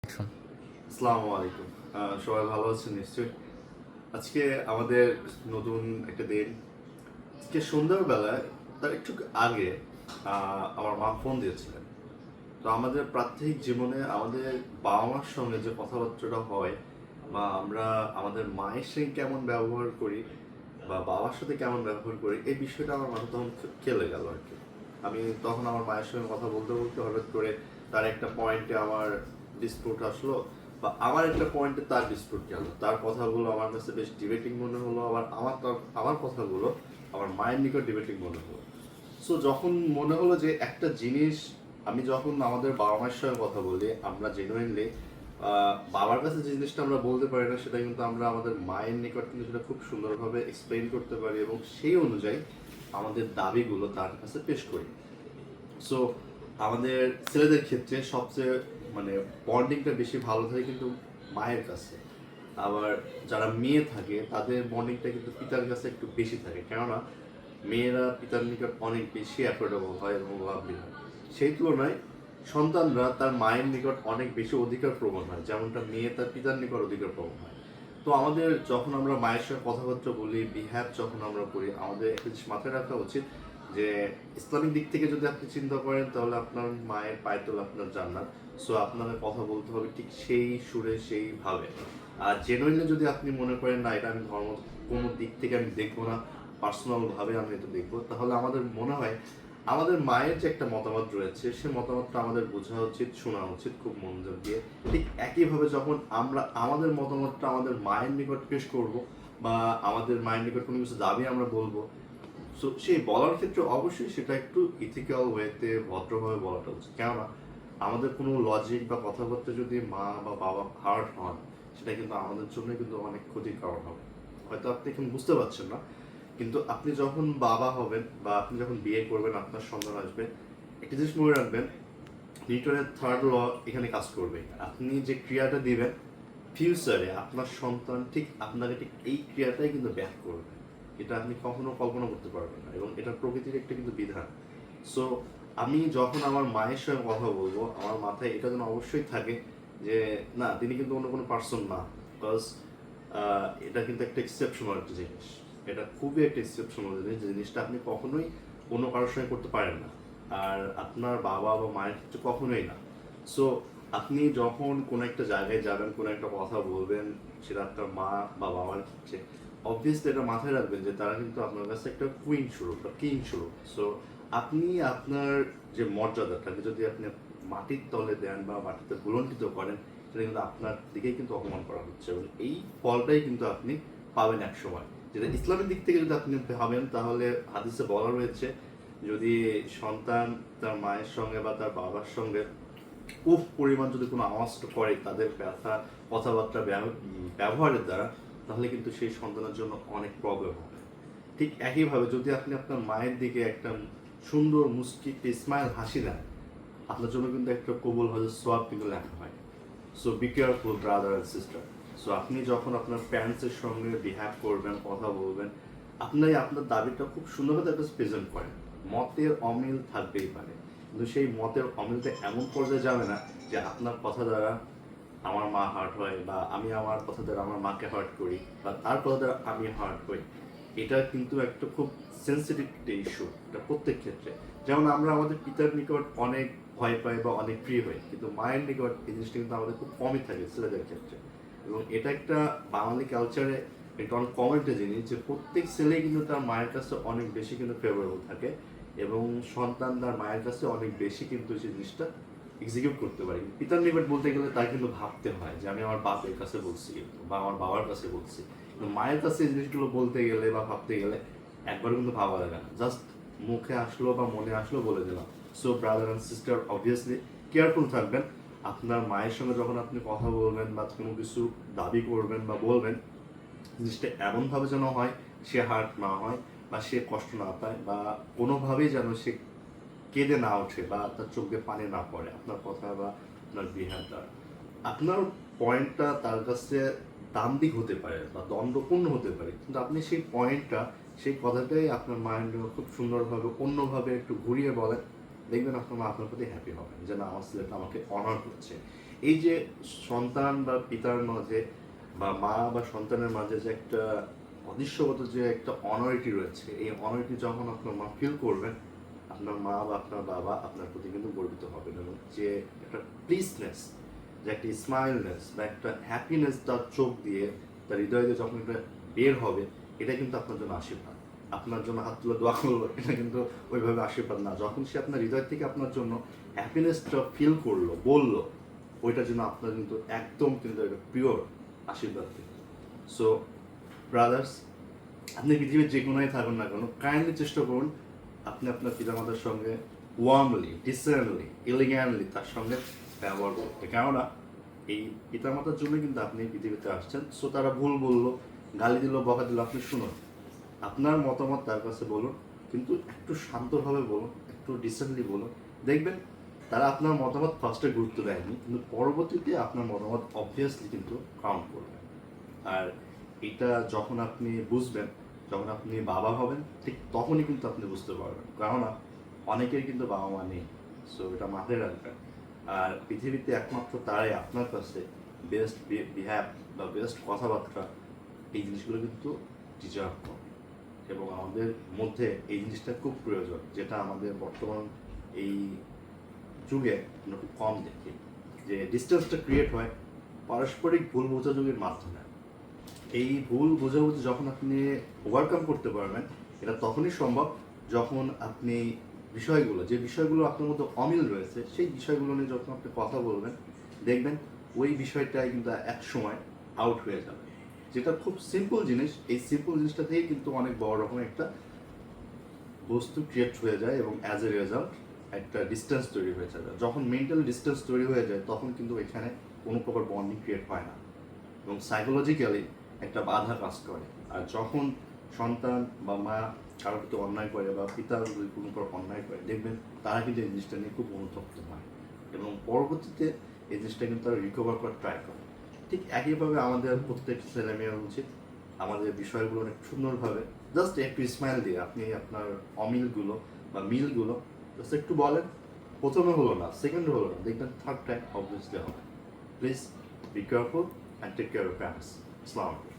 আসসালামু আলাইকুম। সবাই ভালো আছেন নিশ্চয়ই। আজকে আমাদের নতুন একটা দিন। আজকে সন্ধ্যাবেলায় তার একটু আগে আমার মা ফোন দিয়েছিলেন। তো আমাদের প্রাত্যহিক জীবনে আমাদের বাবা মার সঙ্গে যে কথাবার্তাটা হয় বা আমরা আমাদের মায়ের সঙ্গে কেমন ব্যবহার করি বা বাবার সাথে কেমন ব্যবহার করি এই বিষয়টা আমার মাথা তখন খেলে গেল আর কি। আমি তখন আমার মায়ের সঙ্গে কথা বলতে বলতে হঠাৎ করে তার একটা পয়েন্টে আমার ডিসপুট আসলো বা আমার একটা পয়েন্টে তার ডিসপুট গেল। তার কথাগুলো আমার কাছে বেশ ডিবেটিং মনে হলো, আবার আমার কথাগুলো আমার মায়ের নিকট ডিবেটিং মনে হলো। সো যখন মনে হলো যে একটা জিনিস আমি যখন আমাদের বাবা মায়ের সঙ্গে কথা বলি আমরা জেনুইনলি বাবার কাছে যে জিনিসটা আমরা বলতে পারি না সেটা কিন্তু আমরা আমাদের মায়ের নিকট কিন্তু সেটা খুব সুন্দরভাবে এক্সপ্লেইন করতে পারি এবং সেই অনুযায়ী আমাদের দাবিগুলো তার কাছে পেশ করি। সো আমাদের ছেলেদের ক্ষেত্রে সবচেয়ে মানে বন্ডিংটা বেশি ভালো থাকে কিন্তু মায়ের কাছে। আবার যারা মেয়ে থাকে তাদের বন্ডিংটা কিন্তু পিতার কাছে একটু বেশি থাকে, কেননা মেয়েরা পিতার নিকট অনেক বেশি অ্যাফোর্ডেবল হয় এবং লাভলি হয়। সেই তুলনায় সন্তানরা তার মায়ের নিকট অনেক বেশি অধিকার প্রবণ হয়, যেমনটা মেয়ে তার পিতার নিকট অধিকার প্রবণ হয়। তো আমাদের যখন আমরা মায়ের সঙ্গে কথাবার্তা বলি, বিহেভ যখন আমরা করি, আমাদের একটা জিনিস মাথায় রাখা উচিত যে ইসলামিক দিক থেকে যদি আপনি চিন্তা করেন তাহলে আপনার মায়ের পায়ে তোলা আপনার জান্নাত। সো আপনাকে কথা বলতে হবে ঠিক সেই সুরে সেইভাবে। আর জেনুইনলি যদি আপনি মনে করেন না এটা আমি ধর্ম কোনো দিক থেকে আমি দেখবো না, পার্সোনাল ভাবে আমি এটা দেখবো, তাহলে আমাদের মনে হয় আমাদের মায়ের যে একটা মতামত রয়েছে সে মতামতটা আমাদের বোঝা উচিত, শোনা উচিত খুব মনোযোগ দিয়ে। ঠিক একইভাবে যখন আমরা আমাদের মতামতটা আমাদের মায়ের নিকট পেশ করব বা আমাদের মায়ের নিকট কোনো কিছু দাবি আমরা বলবো, সো সেই বলার ক্ষেত্রে অবশ্যই সেটা একটু ইথিক্যাল ওয়েতে ভদ্রভাবে বলাটা উচিত। কেননা আমাদের কোনো লজিক বা কথাবার্তা যদি মা বা বাবা হার্ট হন সেটা কিন্তু আমাদের জন্য কিন্তু অনেক ক্ষতির কারণ হবে। হয়তো আপনি এখন বুঝতে পারছেন না, কিন্তু আপনি যখন বাবা হবেন বা আপনি যখন বিয়ে করবেন আপনার সন্তান আসবে, একটা জিনিস মনে রাখবেন, নিউটনের থার্ড ল এখানে কাজ করবে। আপনি যে ক্রিয়াটা দিবেন ফিউচারে আপনার সন্তান ঠিক আপনাকে ঠিক এই ক্রিয়াটাই কিন্তু ব্যাক করবে। এটা আপনি কখনো কল্পনা করতে পারবেন না এবং এটা প্রকৃতির একটা কিন্তু বিধান। সো আমি যখন আমার মায়ের সঙ্গে কথা বলবো আমার মাথায় এটা যেন অবশ্যই থাকে যে না, তিনি কিন্তু অন্য কোনো পার্সন না। বিকজ এটা কিন্তু একটা এক্সেপশনাল একটা জিনিস, এটা খুবই একটা এক্সেপশনাল জিনিস, যে জিনিসটা আপনি কখনোই অন্য কারোর সঙ্গে করতে পারেন না, আর আপনার বাবা বা মায়ের ক্ষেত্রে কখনোই না। সো আপনি যখন কোনো একটা জায়গায় যাবেন, কোনো একটা কথা বলবেন, সেটা আপনার মা বা বাবার ক্ষেত্রে অবভিয়াসলি এটা মাথায় রাখবেন যে তারা কিন্তু আপনার কাছে একটা কুইন স্বরূপ বা কিং স্বরূপ। সো আপনি আপনার যে মর্যাদাটাকে যদি আপনি মাটির তলে দেন বা মাটিতে ভুলণ্ঠিত করেন, সেটা কিন্তু আপনার দিকেই কিন্তু অপমান করা হচ্ছে এবং এই ফলটাই কিন্তু আপনি পাবেন এক সময়। যেটা ইসলামের দিক থেকে যদি আপনি ভাবেন তাহলে হাদিসে বলা রয়েছে, যদি সন্তান তার মায়ের সঙ্গে বা তার বাবার সঙ্গে উফ পরিমাণ যদি কোনো আওয়াজ করে তাদের ব্যথা কথাবার্তা ব্যবহারের দ্বারা, তাহলে কিন্তু সেই সন্তানের জন্য অনেক প্রবলেম হবে। ঠিক একইভাবে যদি আপনি আপনার মায়ের দিকে একটা সুন্দর মুস্কি স্মাইল হাসি দেন, আপনার জন্য কিন্তু একটা কবুল হজের সোয়াব কিন্তু লেখা হয়। So be careful brother and sister. So আপনি যখন আপনার প্যারেন্টসের সঙ্গে বিহেভ করবেন, কথা বলবেন, আপনি আপনার দাবিটা খুব সুন্দরভাবে তার কাছে প্রেজেন্ট করেন। মতের অমিল থাকতেই পারে, কিন্তু সেই মতের অমিলটা এমন পর্যায়ে যাবে না যে আপনার কথা দ্বারা আমার মা হার্ট হয় বা আমি আমার কথা দ্বারা আমার মাকে হার্ট করি বা তার কথা দ্বারা আমি হার্ট হই। এটা কিন্তু একটা খুব সেন্সিটিভ একটা ইস্যু, এটা প্রত্যেক ক্ষেত্রে। যেমন আমরা আমাদের পিতার নিকট অনেক ভয় পাই বা অনেক প্রিয় হই, কিন্তু মায়ের নিকট এই জিনিসটা কিন্তু আমাদের খুব কমই থাকে ছেলেদের ক্ষেত্রে। এবং এটা একটা বাঙালি কালচারে একটা অনেক কমন একটা জিনিস যে প্রত্যেক ছেলে কিন্তু তার মায়ের কাছে অনেক বেশি কিন্তু ফেভারেবল থাকে এবং সন্তান তার মায়ের কাছে অনেক বেশি কিন্তু সেই জিনিসটা এক্সিকিউট করতে পারি। পিতার নিকট বলতে গেলে তার কিন্তু ভাবতে হয় যে আমি আমার বাপের কাছে বলছি বা আমার বাবার কাছে বলছি, কিন্তু মায়ের কাছে এই জিনিসগুলো বলতে গেলে বা ভাবতে গেলে একবার কিন্তু ভাবা লাগে না, জাস্ট মুখে আসলো বা মনে আসলো বলে দিলাম। So brother and sister obviously careful থাকবেন। আপনার মায়ের সঙ্গে যখন আপনি কথা বলবেন বা কোনো কিছু দাবি করবেন বা বলবেন, জিনিসটা এমনভাবে যেন হয় সে হার্ট না হয় বা সে কষ্ট না পায় বা কোনোভাবেই যেন সে কেঁদে না ওঠে বা তার চোখে পানি না পড়ে আপনার কথা বা আপনার বিহেভ দ্বারা। আপনার পয়েন্টটা তার কাছে দান্দিক হতে পারে বা দ্বন্দ্বপূর্ণ হতে পারে, কিন্তু আপনি সেই পয়েন্টটা সেই কথাটাই আপনার মাইন্ডে খুব সুন্দরভাবে অন্যভাবে একটু ঘুরিয়ে বলেন, দেখবেন আপনার মা আপনার প্রতি হ্যাপি হবেন যে না আমার ছেলেটা আমাকে অনার করছে। এই যে সন্তান বা পিতার মাঝে বা মা বা সন্তানের মাঝে যে একটা অদৃশ্যগত যে একটা অনারিটি রয়েছে, এই অনারিটি যখন আপনার মা ফিল করবেন, আপনার মা বা আপনার বাবা আপনার প্রতি কিন্তু গর্বিত হবেন, এবং যে একটা প্লিজনেস, যে একটা স্মাইলনেস বা একটা হ্যাপিনেস তার চোখ দিয়ে, তার হৃদয় দিয়ে যখন এটা বের হবে, এটা কিন্তু আপনার জন্য আশীর্বাদ। আপনার জন্য হাত তুলে দোয়া করলো, এটা কিন্তু ওইভাবে আশীর্বাদ না। যখন সে আপনার হৃদয় থেকে আপনার জন্য হ্যাপিনেসটা ফিল করলো, বললো, ওইটার জন্য আপনার কিন্তু একদম কিন্তু একটা পিওর আশীর্বাদ কিন্তু। সো ব্রাদার্স, আপনি পৃথিবীর যে কোনোই থাকুন না কেন, কাইন্ডলি চেষ্টা করুন আপনি আপনার পিতামাতার সঙ্গে ওয়ার্মলি, ডিসেন্টলি, এলিগ্যান্টলি তার সঙ্গে ব্যবহার করতে। কেননা এই পিতামাতার জন্য কিন্তু আপনি পৃথিবীতে আসছেন। সো তারা ভুল বললো, গালি দিল, বকা দিল, আপনি শুনুন, আপনার মতামত তার কাছে বলুন, কিন্তু একটু শান্তভাবে বলুন, একটু ডিসেন্টলি বলুন। দেখবেন তারা আপনার মতামত ফার্স্টে গুরুত্ব দেয়নি, কিন্তু পরবর্তীতে আপনার মতামত অবভিয়াসলি কিন্তু কাউন্ট করবে। আর এটা যখন আপনি বুঝবেন, যখন আপনি বাবা হবেন, ঠিক তখনই কিন্তু আপনি বুঝতে পারবেন। কেননা অনেকের কিন্তু বাবা মা নেই। সো এটা মাথায় রাখবেন। আর পৃথিবীতে একমাত্র তারাই আপনার কাছে বেস্ট বিহেভ বা বেস্ট কথাবার্তা, এই জিনিসগুলো কিন্তু ডিজার্ভ করে। এবং আমাদের মধ্যে এই জিনিসটা খুব প্রয়োজন, যেটা আমাদের বর্তমান এই যুগে আমরা খুব কম দেখি। যে ডিস্টেন্সটা ক্রিয়েট হয় পারস্পরিক ভুল বোঝাবুঝির মাধ্যমে। এই ভুল বোঝাবুঝি যখন আপনি ওভারকাম করতে পারবেন, এটা তখনই সম্ভব যখন আপনি বিষয়গুলো, যে বিষয়গুলো আপনার মধ্যে অমিল রয়েছে, সেই বিষয়গুলো নিয়ে যখন আপনি কথা বলবেন, দেখবেন ওই বিষয়টাই কিন্তু এক সময় আউট হয়ে যাবে। যেটা খুব সিম্পল জিনিস, এই সিম্পল জিনিসটা থেকেই কিন্তু অনেক বড় রকমের একটা বস্তু ক্রিয়েট হয়ে যায়, এবং অ্যাজ এ রেজাল্ট একটা ডিস্টেন্স তৈরি হয়ে যাবে। যখন মেন্টাল ডিস্টেন্স তৈরি হয়ে যায়, তখন কিন্তু এখানে কোনো প্রকার বন্ডিং ক্রিয়েট হয় না, এবং সাইকোলজিক্যালি একটা বাধা কাজ করে। আর যখন সন্তান বা মা কারোর প্রতি অন্যায় করে, বা পিতা যদি কোনো প্রকার অন্যায় করে, দেখবেন তারা কিন্তু এই জিনিসটা নিয়ে খুব অনুতপ্ত হয়, এবং পরবর্তীতে এই জিনিসটা কিন্তু তারা রিকভার করার ট্রাই করে। ঠিক একইভাবে আমাদের প্রত্যেক ছেলেমেয়ের উচিত আমাদের বিষয়গুলো অনেক সুন্দরভাবে জাস্ট একটু স্মাইল দিয়ে আপনি আপনার অমিলগুলো বা মিলগুলো জাস্ট একটু বলেন। প্রথমে হলো না, সেকেন্ডে হলো না, দেখবেন থার্ড টাইম অবভিয়াসলি হবে। Please be careful and take care of parents. আসসালামু আলাইকুম।